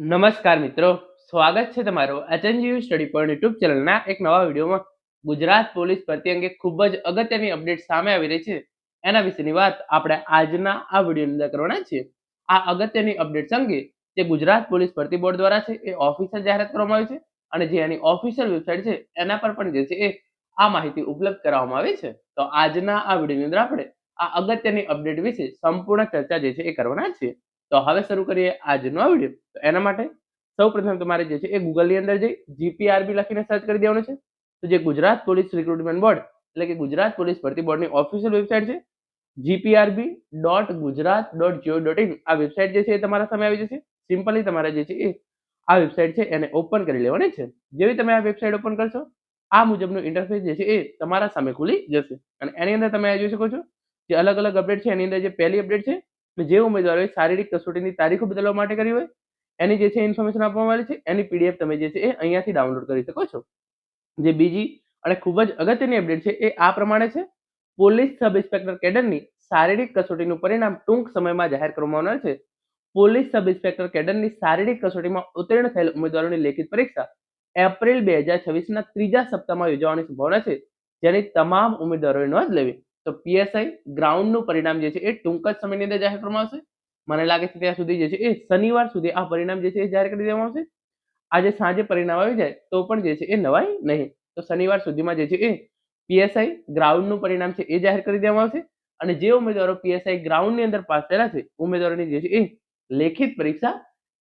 નમસ્કાર મિત્રો, સ્વાગત છે તમારું એચએનજીયુ સ્ટડી પોઈન્ટ યુટ્યુબ ચેનલના એક નવા વિડીયોમાં. ગુજરાત પોલીસ ભરતી અંગે ખૂબ જ અગત્યની અપડેટ સામે આવી રહી છે. એના વિશેની વાત આપણે આજના આ વિડીયોની અંદર કરવાના છીએ. આ અગત્યની અપડેટ્સ અંગે જે ગુજરાત પોલીસ ભરતી બોર્ડ દ્વારા છે એ ઓફિશિયલ જાહેરાત કરવામાં આવી છે અને જે એની ઓફિશિયલ વેબસાઇટ છે એના પર પણ જે છે એ આ માહિતી ઉપલબ્ધ કરાવવામાં આવી છે. તો આજના આ વિડીયોની અંદર આપણે આ અગત્યની અપડેટ વિશે સંપૂર્ણ ચર્ચા જે છે એ કરવાના છીએ. તો હવે શરૂ કરીએ આજનો આ વિડીયો. તો એના માટે સૌપ્રથમ તમારે જે છે એ ગૂગલની અંદર જઈ જીપીઆરબી લખીને સર્ચ કરી દેવાનું છે. તો જે ગુજરાત પોલીસ રિક્રુટમેન્ટ બોર્ડ એટલે કે ગુજરાત પોલીસ ભરતી બોર્ડની ઓફિશિયલ વેબસાઇટ છે gprb.gujarat.go.in. આ વેબસાઇટ જે છે એ તમારા સામે આવી જશે. સિમ્પલી તમારે જે છે એ આ વેબસાઇટ છે એને ઓપન કરી લેવાની છે. જેવી તમે આ વેબસાઇટ ઓપન કરશો આ મુજબનું ઇન્ટરફેસ જે છે એ તમારા સામે ખુલી જશે અને એની અંદર તમે જોઈ શકો છો જે અલગ અલગ અપડેટ છે. એની અંદર જે પહેલી અપડેટ છે જે ઉમેદવારોએ શારીરિક કસોટીની તારીખો બદલવા માટે કરી હોય એની જે છે ઇન્ફોર્મેશન આપવામાં આવી છે. એની પીડીએફ તમે જે છે એ અહીંયાથી ડાઉનલોડ કરી શકો છો. જે બીજી અને ખૂબ જ અગત્યની અપડેટ છે એ આ પ્રમાણે છે. પોલીસ સબ ઇન્સ્પેક્ટર કેડરની શારીરિક કસોટીનું પરિણામ ટૂંક સમયમાં જાહેર કરવામાં આવનાર છે. પોલીસ સબ ઇન્સ્પેક્ટર કેડરની શારીરિક કસોટીમાં ઉત્તીર્ણ થયેલ ઉમેદવારોની લેખિત પરીક્ષા એપ્રિલ 2026ના ત્રીજા સપ્તાહમાં યોજવાની સંભાવના છે, જેની તમામ ઉમેદવારોએ નોંધ લેવી. તો પીએસઆઈ ગ્રાઉન્ડનું પરિણામ જે છે એ ટૂંક જ સમયની અંદર જાહેર કરવામાં આવશે. મને લાગે છે ત્યાં સુધી જે છે એ શનિવાર સુધી આ પરિણામ જે છે એ જાહેર કરી દેવામાં આવશે. આજે સાંજે પરિણામ આવી જાય તો પણ જે છે એ નવાય નહીં. તો શનિવાર સુધીમાં જે છે એ પીએસઆઈ ગ્રાઉન્ડનું પરિણામ છે એ જાહેર કરી દેવામાં આવશે અને જે ઉમેદવારો પીએસઆઈ ગ્રાઉન્ડની અંદર પાસ થયેલા છે ઉમેદવારોની જે છે એ લેખિત પરીક્ષા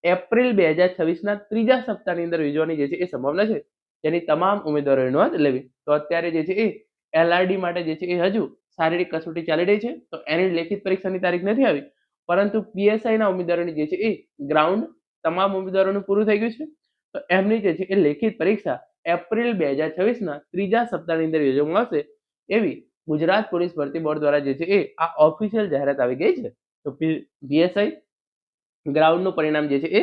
એપ્રિલ 2026ના ત્રીજા સપ્તાહની અંદર યોજવાની જે છે એ સંભાવના છે, જેની તમામ ઉમેદવારોએ નોંધ લેવી. તો અત્યારે જે છે એ એલઆરડી માટે જે છે એ હજુ શારીરિક કસોટી ચાલી રહી છે તો એની લેખિત પરીક્ષાની તારીખ નથી આવી, પરંતુ પીએસઆઈના ઉમેદવારોની જે છે એ ગ્રાઉન્ડ તમામ ઉમેદવારોનું પૂરું થઈ ગયું છે તો એમની જે છે એ લેખિત પરીક્ષા એપ્રિલ 2026ના ત્રીજા સપ્તાહની અંદર યોજવામાં આવશે એવી ગુજરાત પોલીસ ભરતી બોર્ડ દ્વારા જે છે એ આ ઓફિશિયલ જાહેરાત આવી ગઈ છે. તો પીએસઆઈ ગ્રાઉન્ડનું પરિણામ જે છે એ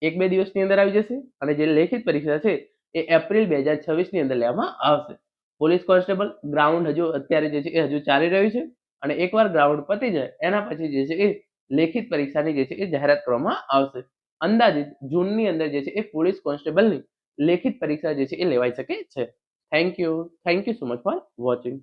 1-2 દિવસની અંદર આવી જશે અને જે લેખિત પરીક્ષા છે એ એપ્રિલ 2026ની અંદર લેવામાં આવશે. પોલીસ કોન્સ્ટેબલ ગ્રાઉન્ડ હજુ અત્યારે જે છે એ હજુ ચાલી રહ્યું છે અને એકવાર ગ્રાઉન્ડ પતી જાય એના પછી જે છે એ લેખિત પરીક્ષાની જે છે એ જાહેરાત કરવામાં આવશે. અંદાજિત જૂનની અંદર જે છે એ પોલીસ કોન્સ્ટેબલની લેખિત પરીક્ષા જે છે એ લેવાઈ શકે છે. Thank you so much for watching.